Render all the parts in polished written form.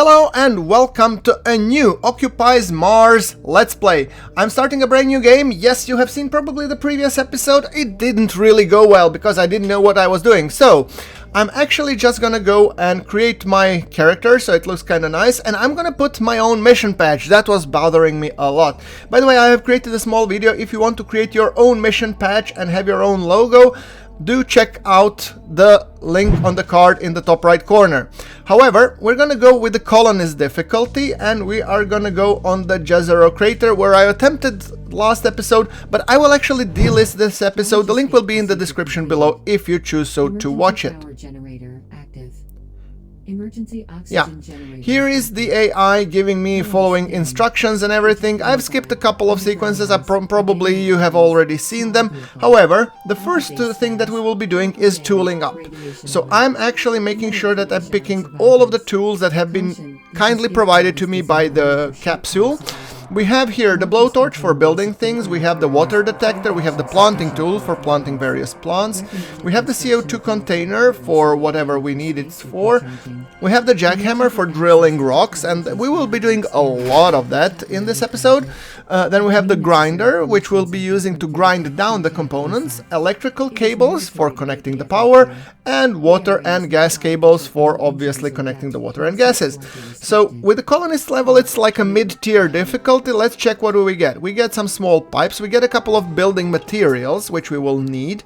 Hello and welcome to a new Occupies Mars Let's Play. I'm starting a brand new game. Yes, you have seen probably the previous episode. It didn't really go well because I didn't know what I was doing. So, I'm actually just gonna go and create my character so it looks kinda nice, and I'm gonna put my own mission patch. That was bothering me a lot. By the way, I have created a small video. If you want to create your own mission patch and have your own logo, do check out the link on the card in the top right corner. However, we're gonna go with the colonist difficulty, and we are gonna go on the Jezero crater where I attempted last episode, but I will actually delist this episode. The link will be in the description below if you choose so to watch it. Emergency oxygen generator. Here is the AI giving me following instructions and everything. I've skipped a couple of sequences, probably you have already seen them. However, the first thing that we will be doing is tooling up. So I'm actually making sure that I'm picking all of the tools that have been kindly provided to me by the capsule. We have here the blowtorch for building things, we have the water detector, we have the planting tool for planting various plants, we have the CO2 container for whatever we need it for, we have the jackhammer for drilling rocks, and we will be doing a lot of that in this episode. Then we have the grinder, which we'll be using to grind down the components, electrical cables for connecting the power, and water and gas cables for obviously connecting the water and gases. So with the colonist level, it's like a mid-tier difficulty. Let's check what do we get. We get some small pipes, we get a couple of building materials, which we will need.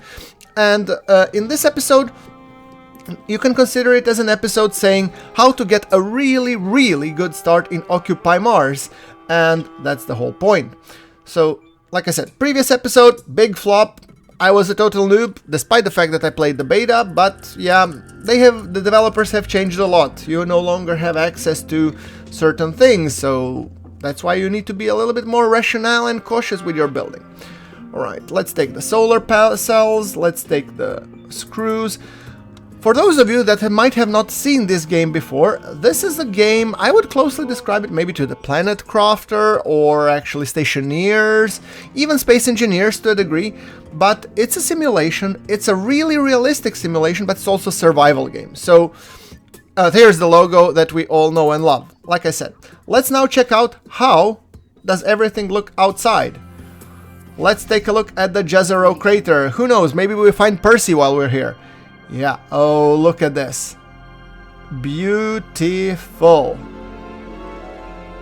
And in this episode, you can consider it as an episode saying how to get a really good start in Occupy Mars. And that's the whole point. So, like I said, previous episode, big flop. I was a total noob, despite the fact that I played the beta, but yeah, the developers have changed a lot. You no longer have access to certain things, so that's why you need to be a little bit more rational and cautious with your building. Alright, let's take the solar cells, let's take the screws. For those of you that might have not seen this game before, this is a game, I would closely describe it maybe to the Planet Crafter or actually Stationeers, even Space Engineers to a degree, but it's a simulation, it's a really realistic simulation, but it's also a survival game. So here's the logo that we all know and love. Like I said, let's now check out how does everything look outside. Let's take a look at the Jezero crater. Who knows, maybe we find Percy while we're here. Yeah, oh, look at this. Beautiful.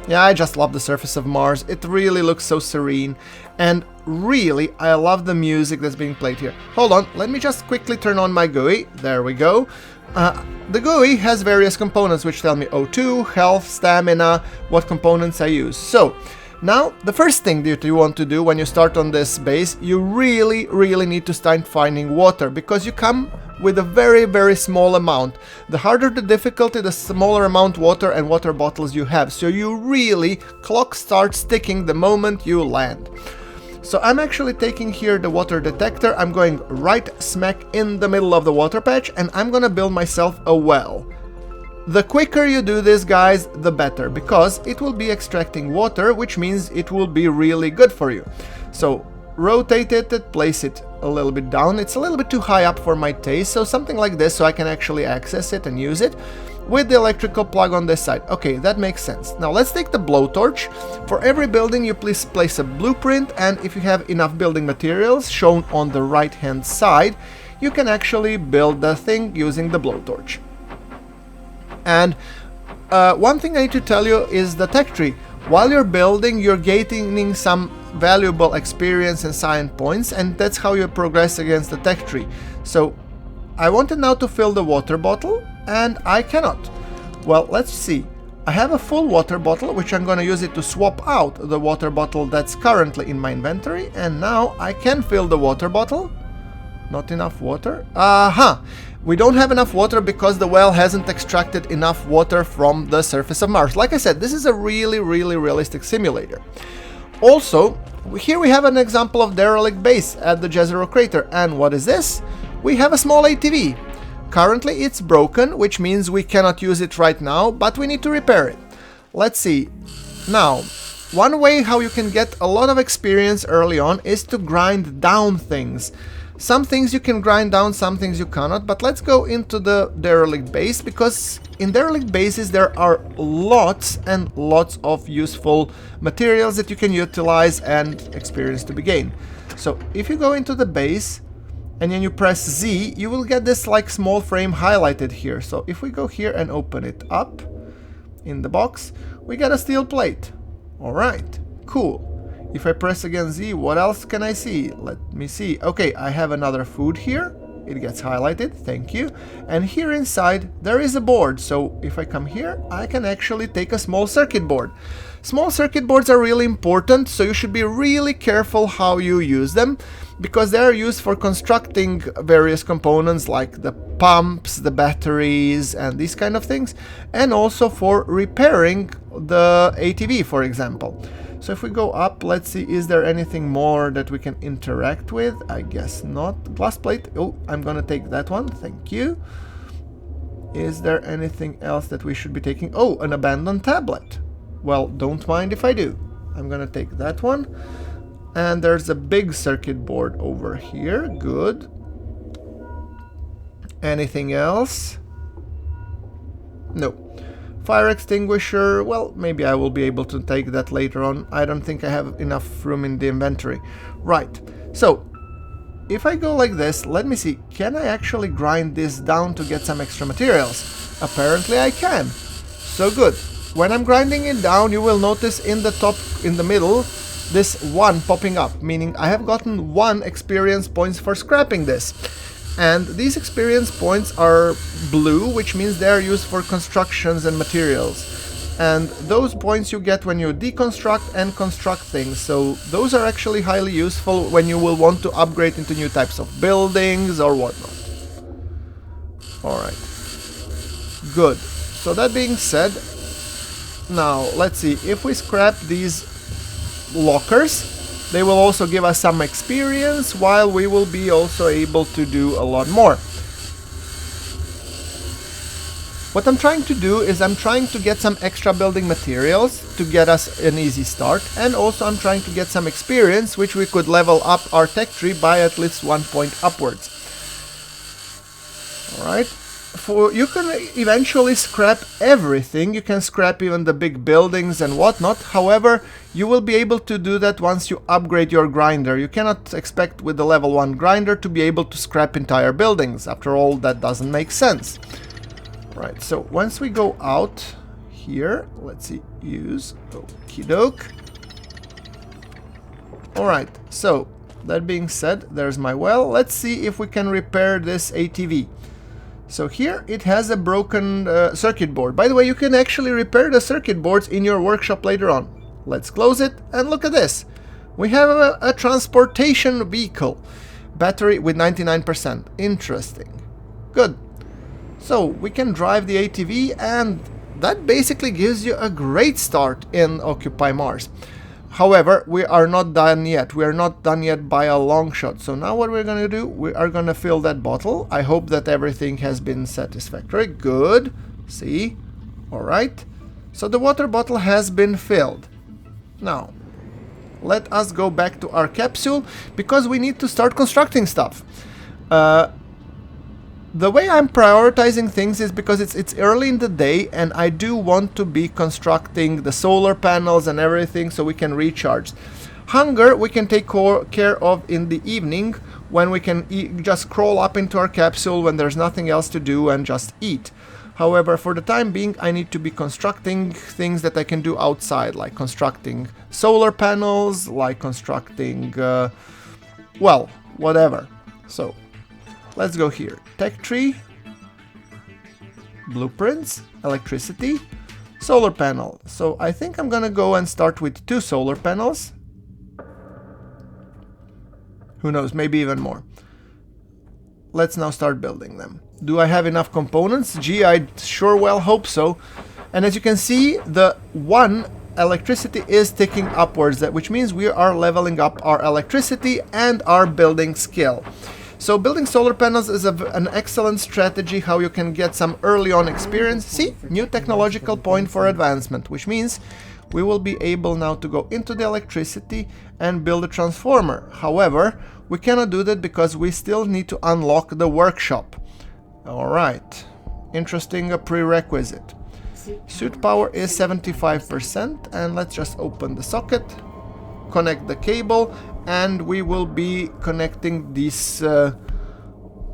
Yeah, I just love the surface of Mars. It really looks so serene. And really, I love the music that's being played here. Hold on, let me just quickly turn on my GUI. There we go. The GUI has various components which tell me O2, health, stamina, what components I use. So, now, the first thing that you want to do when you start on this base, you really need to start finding water, because you come with a very small amount. The harder the difficulty, the smaller amount water and water bottles you have. So you really, clock starts ticking the moment you land. So I'm actually taking here the water detector, I'm going right smack in the middle of the water patch, and I'm gonna build myself a well. The quicker you do this, guys, the better, because it will be extracting water, which means it will be really good for you. So rotate it, place it a little bit down. It's a little bit too high up for my taste, so something like this, so I can actually access it and use it with the electrical plug on this side. Okay, that makes sense. Now let's take the blowtorch. For every building, you please place a blueprint, and if you have enough building materials shown on the right hand side, you can actually build the thing using the blowtorch. And one thing I need to tell you is the tech tree. While you're building, you're gaining some valuable experience and science points, and that's how you progress against the tech tree. So I wanted now to fill the water bottle, and I cannot. Well, let's see. I have a full water bottle, which I'm going to use it to swap out the water bottle that's currently in my inventory, and now I can fill the water bottle. Not enough water? We don't have enough water because the well hasn't extracted enough water from the surface of Mars. Like I said, this is a really realistic simulator. Also, here we have an example of derelict base at the Jezero crater. And what is this? We have a small ATV. Currently it's broken, which means we cannot use it right now, but we need to repair it. Let's see. Now, one way how you can get a lot of experience early on is to grind down things. Some things you can grind down, some things you cannot, but let's go into the derelict base, because in derelict bases there are lots and lots of useful materials that you can utilize and experience to be gained. So if you go into the base and then you press Z, you will get this like small frame highlighted here. So if we go here and open it up in the box, we get a steel plate. Alright, cool. If I press again Z, what else can I see? Let me see. Okay, I have another food here. It gets highlighted, thank you. And here inside there is a board. So if I come here, I can actually take a small circuit board. Small circuit boards are really important, so you should be really careful how you use them, because they are used for constructing various components like the pumps, the batteries, and these kind of things, and also for repairing the ATV, for example. So if we go up, let's see, is there anything more that we can interact with? I guess not. Glass plate. Oh, I'm gonna take that one. Thank you. Is there anything else that we should be taking? Oh, an abandoned tablet. Well, don't mind if I do. I'm gonna take that one. And there's a big circuit board over here. Good. Anything else? No. Fire extinguisher, well, maybe I will be able to take that later on. I don't think I have enough room in the inventory. Right, so if I go like this, let me see, can I actually grind this down to get some extra materials? Apparently I can. So good. When I'm grinding it down, you will notice in the top, in the middle, this 1 popping up, meaning I have gotten 1 experience points for scrapping this. And these experience points are blue, which means they are used for constructions and materials. And those points you get when you deconstruct and construct things. So those are actually highly useful when you will want to upgrade into new types of buildings or whatnot. Alright. Good. So that being said, now let's see, if we scrap these lockers, they will also give us some experience, while we will be also able to do a lot more. What I'm trying to do is I'm trying to get some extra building materials to get us an easy start, and also I'm trying to get some experience, which we could level up our tech tree by at least 1 point upwards. Alright. You can eventually scrap everything. You can scrap even the big buildings and whatnot. However, you will be able to do that once you upgrade your grinder. You cannot expect with the level 1 grinder to be able to scrap entire buildings. After all, that doesn't make sense. Right, so once we go out here, let's see, use, okie doke. Alright, so that being said, there's my well. Let's see if we can repair this ATV. So here it has a broken circuit board. By the way, you can actually repair the circuit boards in your workshop later on. Let's close it and look at this. We have a transportation vehicle. Battery with 99%. Interesting. Good. So we can drive the ATV, and that basically gives you a great start in Occupy Mars. However, we are not done yet. We are not done yet by a long shot. So now what we're going to do, we are going to fill that bottle. I hope that everything has been satisfactory. Good. See? Alright. So the water bottle has been filled. Now, let us go back to our capsule, because we need to start constructing stuff. The way I'm prioritizing things is because it's early in the day, and I do want to be constructing the solar panels and everything so we can recharge. Hunger we can take care of in the evening, when we can just crawl up into our capsule when there's nothing else to do and just eat. However, for the time being, I need to be constructing things that I can do outside, like constructing solar panels, like constructing, well, whatever. So let's go here. Tech tree, blueprints, electricity, solar panel. So I think I'm gonna go and start with 2 solar panels. Who knows, maybe even more. Let's now start building them. Do I have enough components? Gee, I sure well hope so. And as you can see, the 1 electricity is ticking upwards, which means we are leveling up our electricity and our building skill. So building solar panels is an excellent strategy how you can get some early on experience. See, new technological point for advancement, which means we will be able now to go into the electricity and build a transformer. However, we cannot do that because we still need to unlock the workshop. Alright, interesting prerequisite. Suit power is 75%, and let's just open the socket, connect the cable, and we will be connecting these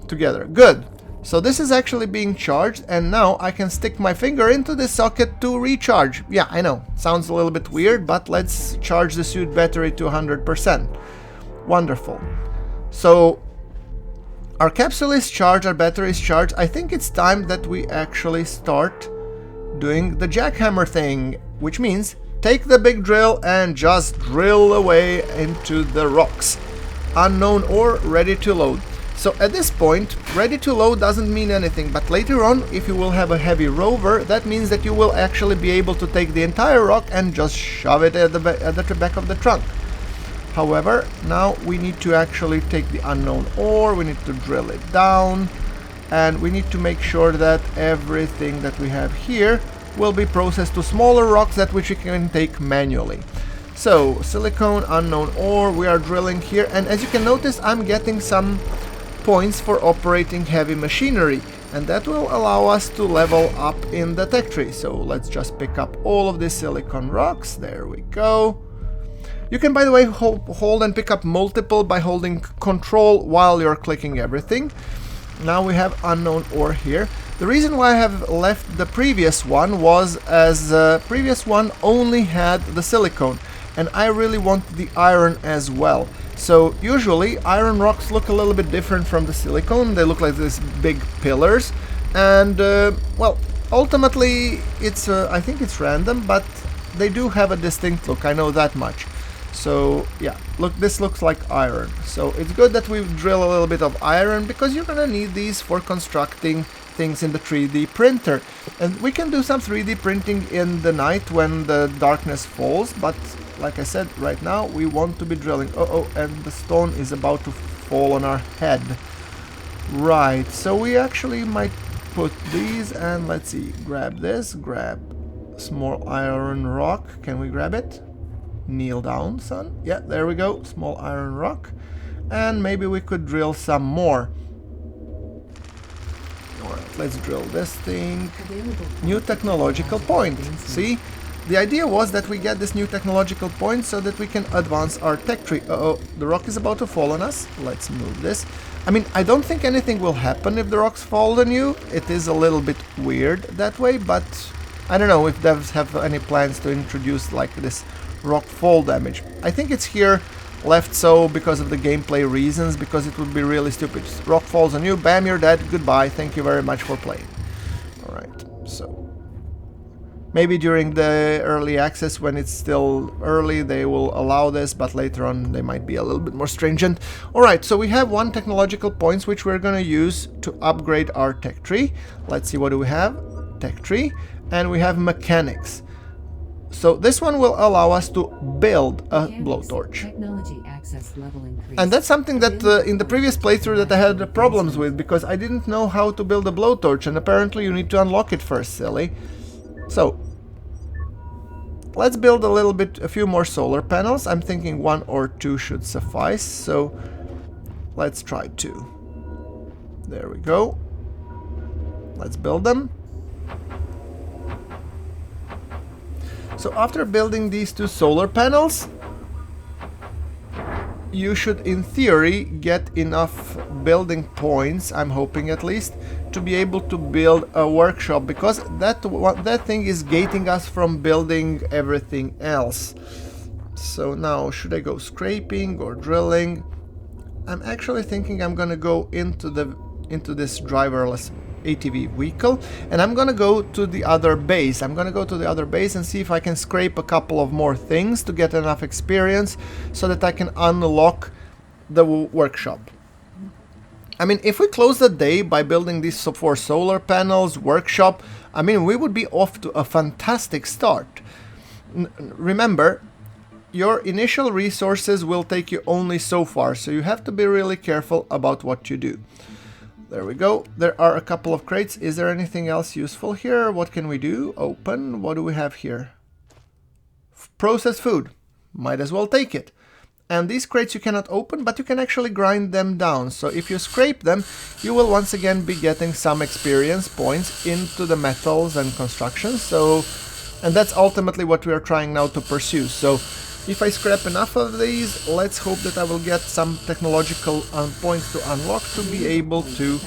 together. Good. So this is actually being charged, and now I can stick my finger into the socket to recharge. Yeah, I know, sounds a little bit weird, but let's charge the suit battery to 100%. Wonderful. So our capsule is charged, our battery is charged. I think it's time that we actually start doing the jackhammer thing, which means take the big drill and just drill away into the rocks. Unknown ore, ready to load. So at this point, ready to load doesn't mean anything, but later on, if you will have a heavy rover, that means that you will actually be able to take the entire rock and just shove it at the back of the trunk. However, now we need to actually take the unknown ore, we need to drill it down, and we need to make sure that everything that we have here will be processed to smaller rocks that which we can take manually. So, silicone, unknown ore, we are drilling here, and as you can notice, I'm getting some points for operating heavy machinery, and that will allow us to level up in the tech tree. So let's just pick up all of these silicon rocks. There we go. You can, by the way, hold and pick up multiple by holding control while you're clicking everything. Now we have unknown ore here. The reason why I have left the previous one was as the previous one only had the silicone, and I really want the iron as well. So usually iron rocks look a little bit different from the silicone. They look like these big pillars, and well, ultimately it's I think it's random, but they do have a distinct look, I know that much. So yeah, look, this looks like iron. So it's good that we drill a little bit of iron, because you're gonna need these for constructing things in the 3D printer. And we can do some 3D printing in the night when the darkness falls, but like I said, right now we want to be drilling. Oh, and the stone is about to fall on our head. Right, so we actually might put these, and let's see, grab this, grab small iron rock. Can we grab it? Kneel down, son. Yeah, there we go, small iron rock. And maybe we could drill some more. Alright, let's drill this thing. New technological point. See? The idea was that we get this new technological point so that we can advance our tech tree. Uh-oh, the rock is about to fall on us. Let's move this. I mean, I don't think anything will happen if the rocks fall on you. It is a little bit weird that way, but I don't know if devs have any plans to introduce like this rock fall damage. I think it's here left so because of the gameplay reasons, because it would be really stupid. Rock falls on you, bam, you're dead, goodbye, thank you very much for playing. Alright, so maybe during the early access, when it's still early, they will allow this, but later on they might be a little bit more stringent. Alright, so we have one technological points which we're gonna use to upgrade our tech tree. Let's see, what do we have? Tech tree, and we have mechanics. So this one will allow us to build a blowtorch. Technology access level increase. And that's something that in the previous playthrough that I had problems with, because I didn't know how to build a blowtorch, and apparently you need to unlock it first, silly. So let's build a few more solar panels. I'm thinking 1 or 2 should suffice, so let's try 2. There we go. Let's build them. So after building these 2 solar panels, you should in theory get enough building points, I'm hoping at least, to be able to build a workshop, because that thing is gating us from building everything else. So now, should I go scraping or drilling? I'm actually thinking I'm gonna go into this driverless ATV vehicle, and I'm gonna go to the other base. I'm gonna go to the other base and see if I can scrape a couple of more things to get enough experience so that I can unlock the workshop. I mean, if we close the day by building these 4 solar panels, workshop, I mean, we would be off to a fantastic start. Remember, your initial resources will take you only so far, so you have to be really careful about what you do. There we go. There are a couple of crates. Is there anything else useful here? What can we do? Open. What do we have here? Processed food. Might as well take it. And these crates you cannot open, but you can actually grind them down. So if you scrape them, you will once again be getting some experience points into the metals and construction. So, and that's ultimately what we are trying now to pursue. So if I scrap enough of these, let's hope that I will get some technological points to unlock to be able to...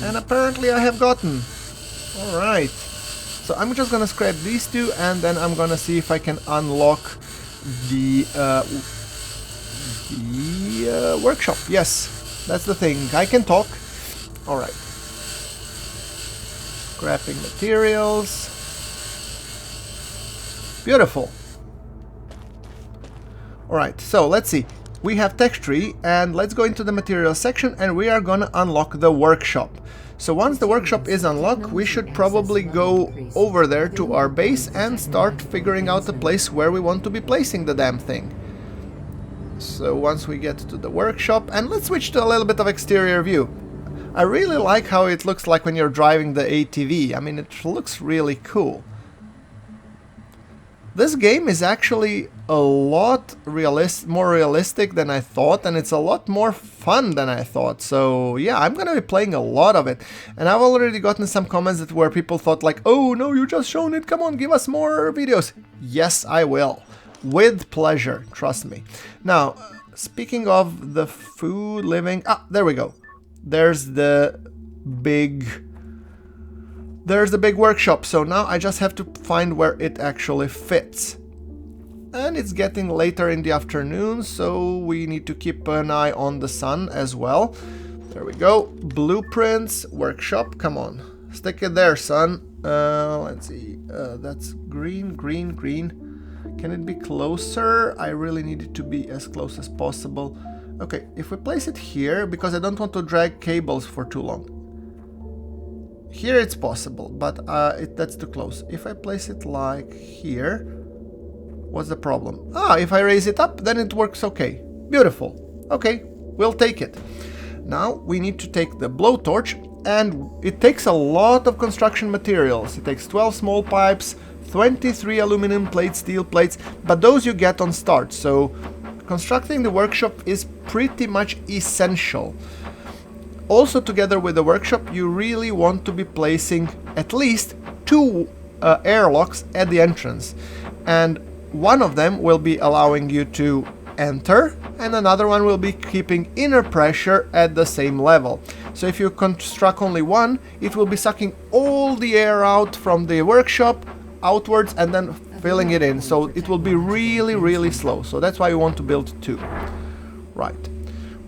And apparently I have gotten. Alright. So I'm just gonna scrap these two, and then I'm gonna see if I can unlock the workshop. Yes, that's the thing. I can talk. Alright. Scrapping materials. Beautiful. Alright, so let's see. We have tech tree, and let's go into the materials section, and we are gonna unlock the workshop. So once the workshop is unlocked, we should probably go over there to our base and start figuring out a place where we want to be placing the damn thing. So once we get to the workshop, and let's switch to a little bit of exterior view. I really like how it looks like when you're driving the ATV. I mean, it looks really cool. This game is actually a lot more realistic than I thought, and it's a lot more fun than I thought. So yeah, I'm gonna be playing a lot of it. And I've already gotten some comments where people thought like, oh no, you just shown it, come on, give us more videos. Yes, I will. With pleasure, trust me. Now, speaking of the food, living... Ah, there we go. There's the big workshop. So now I just have to find where it actually fits. And it's getting later in the afternoon, so we need to keep an eye on the sun as well. There we go. Blueprints, workshop, come on. Stick it there, son. Let's see. That's green, green, green. Can it be closer? I really need it to be as close as possible. Okay, if we place it here, because I don't want to drag cables for too long. Here it's possible, but that's too close. If I place it like here, what's the problem? Ah, if I raise it up, then it works okay. Beautiful. Okay, we'll take it. Now we need to take the blowtorch, and it takes a lot of construction materials. It takes 12 small pipes, 23 aluminum plates, steel plates, but those you get on start. So constructing the workshop is pretty much essential. Also, together with the workshop, you really want to be placing at least 2 airlocks at the entrance. And one of them will be allowing you to enter, and another one will be keeping inner pressure at the same level. So if you construct only one, it will be sucking all the air out from the workshop outwards and then filling it in. So it will be really, really slow. So that's why you want to build 2. Right.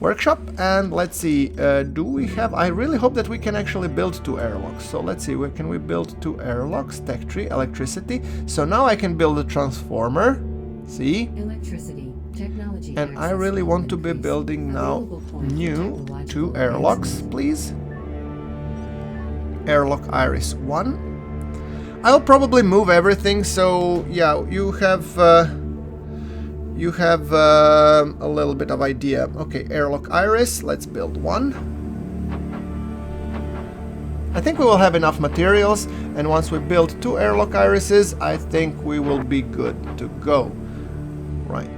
Workshop, and let's see, do we have... I really hope that we can actually build 2 airlocks. So let's see, where can we build 2 airlocks? Tech tree, electricity. So now I can build a transformer. See? Electricity, technology. And I really want to be building now new 2 airlocks, please. Airlock Iris 1. I'll probably move everything, so yeah, you have a little bit of idea. Okay, airlock Iris, let's build 1. I think we will have enough materials, and once we build 2 airlock irises, I think we will be good to go. Right.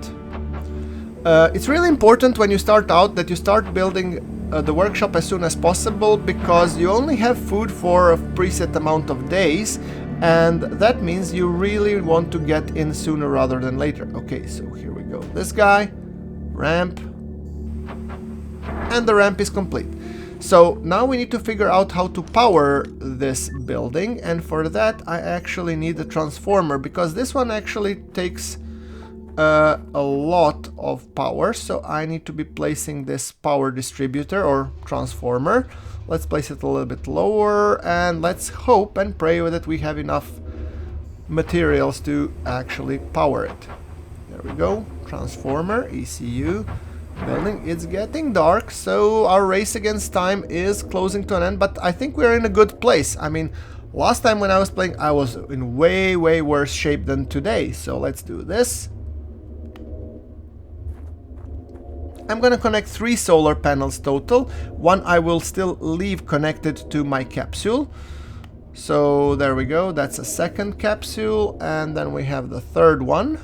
It's really important when you start out that you start building the workshop as soon as possible, because you only have food for a preset amount of days, and that means you really want to get in sooner rather than later. Okay, so here we go. This guy, ramp, and the ramp is complete. So now we need to figure out how to power this building, and for that I actually need a transformer, because this one actually takes a lot of power. So I need to be placing this power distributor or transformer. Let's place it a little bit lower, and let's hope and pray that we have enough materials to actually power it. There we go. Transformer, ECU, building. It's getting dark, so our race against time is closing to an end, but I think we're in a good place. I mean, last time when I was playing, I was in way worse shape than today. So let's do this. I'm gonna connect 3 solar panels total. 1 I will still leave connected to my capsule. So there we go, that's a second capsule, and then we have the third one.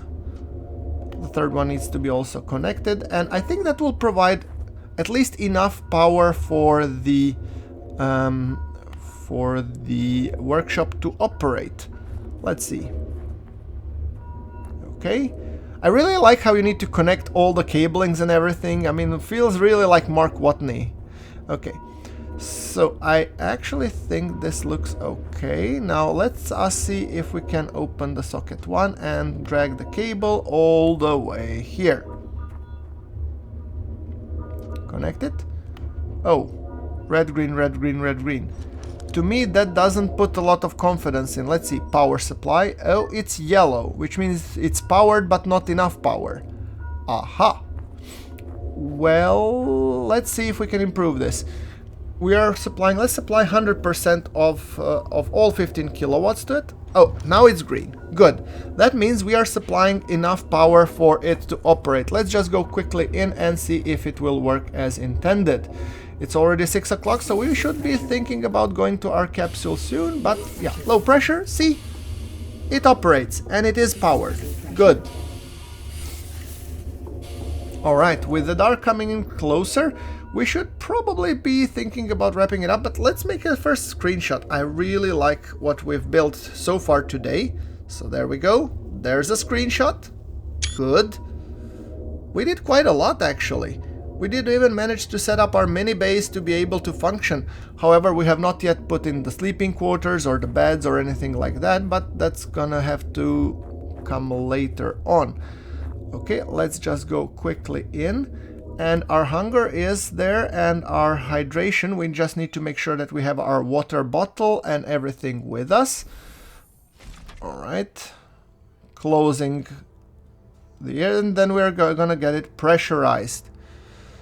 The third one needs to be also connected, and I think that will provide at least enough power for the workshop to operate. Let's see. Okay. I really like how you need to connect all the cablings and everything. I mean, it feels really like Mark Watney. Okay. So I actually think this looks okay. Now let's see if we can open the socket 1 and drag the cable all the way here. Connect it. Oh, red, green, red, green, red, green. To me, that doesn't put a lot of confidence in. Let's see, power supply. Oh, it's yellow, which means it's powered but not enough power. Aha. Well, let's see if we can improve this. We are supplying, let's supply 100% of all 15 kilowatts to it. Oh, now it's green. Good. That means we are supplying enough power for it to operate. Let's just go quickly in and see if it will work as intended. It's already 6 o'clock, so we should be thinking about going to our capsule soon. But yeah, low pressure, see? It operates and it is powered. Good. Alright, with the dark coming in closer, we should probably be thinking about wrapping it up, but let's make a first screenshot. I really like what we've built so far today. So there we go. There's a screenshot. Good. We did quite a lot actually. We did even manage to set up our mini base to be able to function. However, we have not yet put in the sleeping quarters or the beds or anything like that, but that's gonna have to come later on. Okay, let's just go quickly in. And our hunger is there, and our hydration, we just need to make sure that we have our water bottle and everything with us. Alright. Closing the air, and then we're gonna get it pressurized.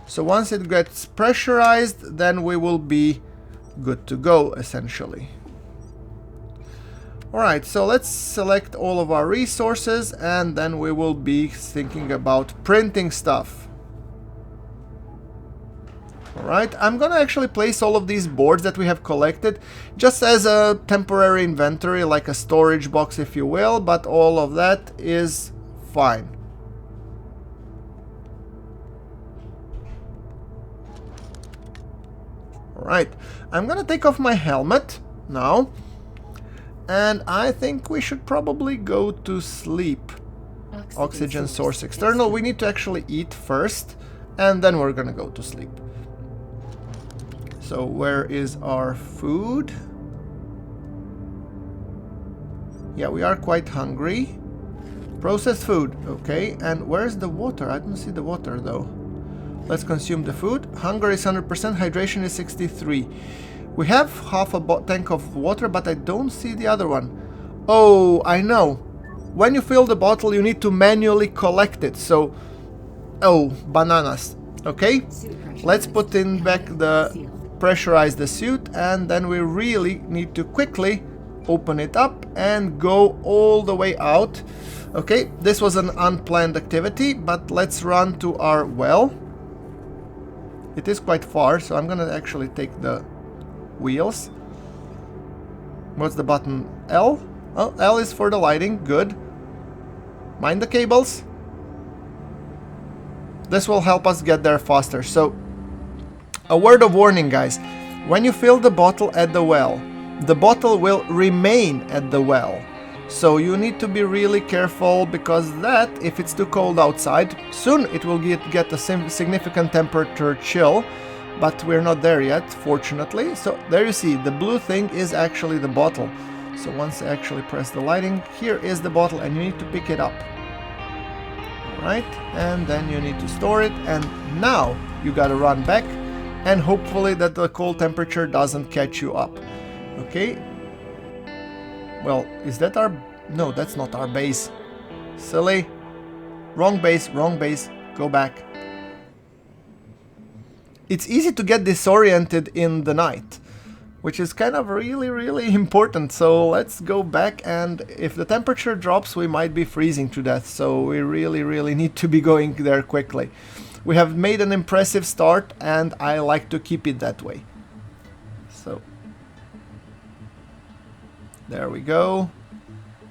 So once it gets pressurized, then we will be good to go, essentially. Alright, so let's select all of our resources, and then we will be thinking about printing stuff. Alright, I'm gonna actually place all of these boards that we have collected just as a temporary inventory, like a storage box if you will, but all of that is fine. Alright, I'm gonna take off my helmet now, and I think we should probably go to sleep. Oxygen source external. We need to actually eat first, and then we're gonna go to sleep. So where is our food? Yeah, we are quite hungry. Processed food, okay. And where's the water? I don't see the water though. Let's consume the food. Hunger is 100%, hydration is 63. We have half a tank of water, but I don't see the other one. Oh, I know. When you fill the bottle, you need to manually collect it. So, oh, bananas. Okay, let's put in back the pressurize the suit, and then we really need to quickly open it up and go all the way out. Okay, this was an unplanned activity, but let's run to our well. It is quite far, so I'm gonna actually take the wheels. What's the button? L? Oh, L is for the lighting. Good. Mind the cables. This will help us get there faster. So, a word of warning, guys. When you fill the bottle at the well, the bottle will remain at the well. So you need to be really careful, because that, if it's too cold outside, soon it will get a significant temperature chill, but we're not there yet, fortunately. So there you see, the blue thing is actually the bottle. So once I actually press the lighting, here is the bottle, and you need to pick it up. Alright, and then you need to store it, and now you gotta run back, and hopefully that the cold temperature doesn't catch you up. Okay. Well, is that our... No, that's not our base. Silly. Wrong base, wrong base. Go back. It's easy to get disoriented in the night, which is kind of really important. So let's go back, and if the temperature drops, we might be freezing to death. So we really need to be going there quickly. We have made an impressive start, and I like to keep it that way. So there we go.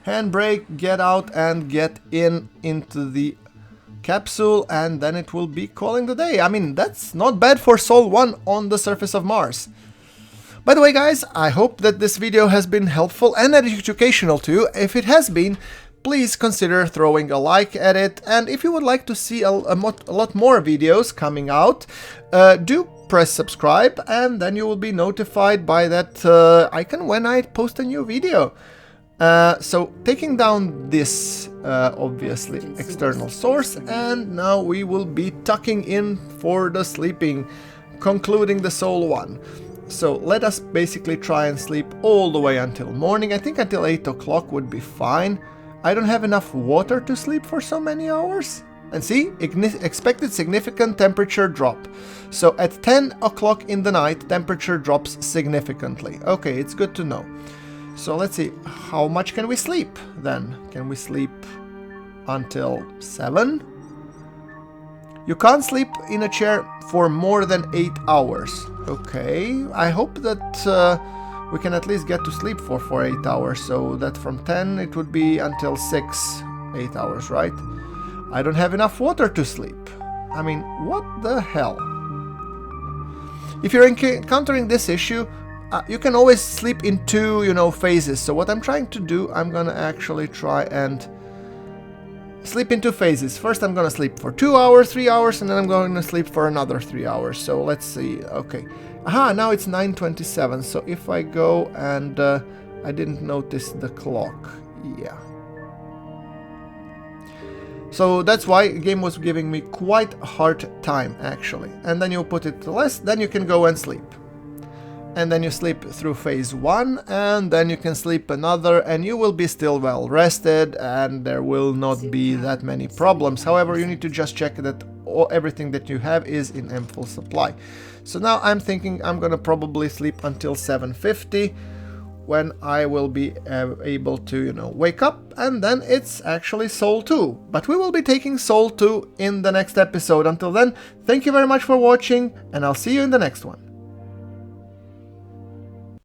Handbrake, get out and get into the capsule, and then it will be calling the day. I mean, that's not bad for Sol 1 on the surface of Mars. By the way, guys, I hope that this video has been helpful and educational to you. If it has been, please consider throwing a like at it, and if you would like to see a lot more videos coming out, do press subscribe, and then you will be notified by that icon when I post a new video. So taking down this obviously external source, and now we will be tucking in for the sleeping, concluding the Sol 1. So let us basically try and sleep all the way until morning. I think until 8 o'clock would be fine. I don't have enough water to sleep for so many hours. And see, expected significant temperature drop. So at 10 o'clock in the night, temperature drops significantly. Okay, it's good to know. So let's see, how much can we sleep then? Can we sleep until 7? You can't sleep in a chair for more than 8 hours. Okay, I hope that we can at least get to sleep for 8 hours, so that from 10 it would be until 6, 8 hours, right? I don't have enough water to sleep. I mean, what the hell? If you're encountering this issue, you can always sleep in 2, phases. So what I'm trying to do, I'm gonna actually try and sleep in 2 phases. First I'm gonna sleep for 2 hours, 3 hours, and then I'm going to sleep for another 3 hours. So let's see, okay. Aha, now it's 9:27, so if I go and I didn't notice the clock, yeah. So that's why the game was giving me quite a hard time actually. And then you put it to less, then you can go and sleep. And then you sleep through phase 1, and then you can sleep another, and you will be still well rested, and there will not be that many problems. However, you need to just check that everything that you have is in full supply. So now I'm thinking I'm gonna probably sleep until 7:50, when I will be able to, wake up, and then it's actually Sol 2. But we will be taking Sol 2 in the next episode. Until then, thank you very much for watching, and I'll see you in the next one.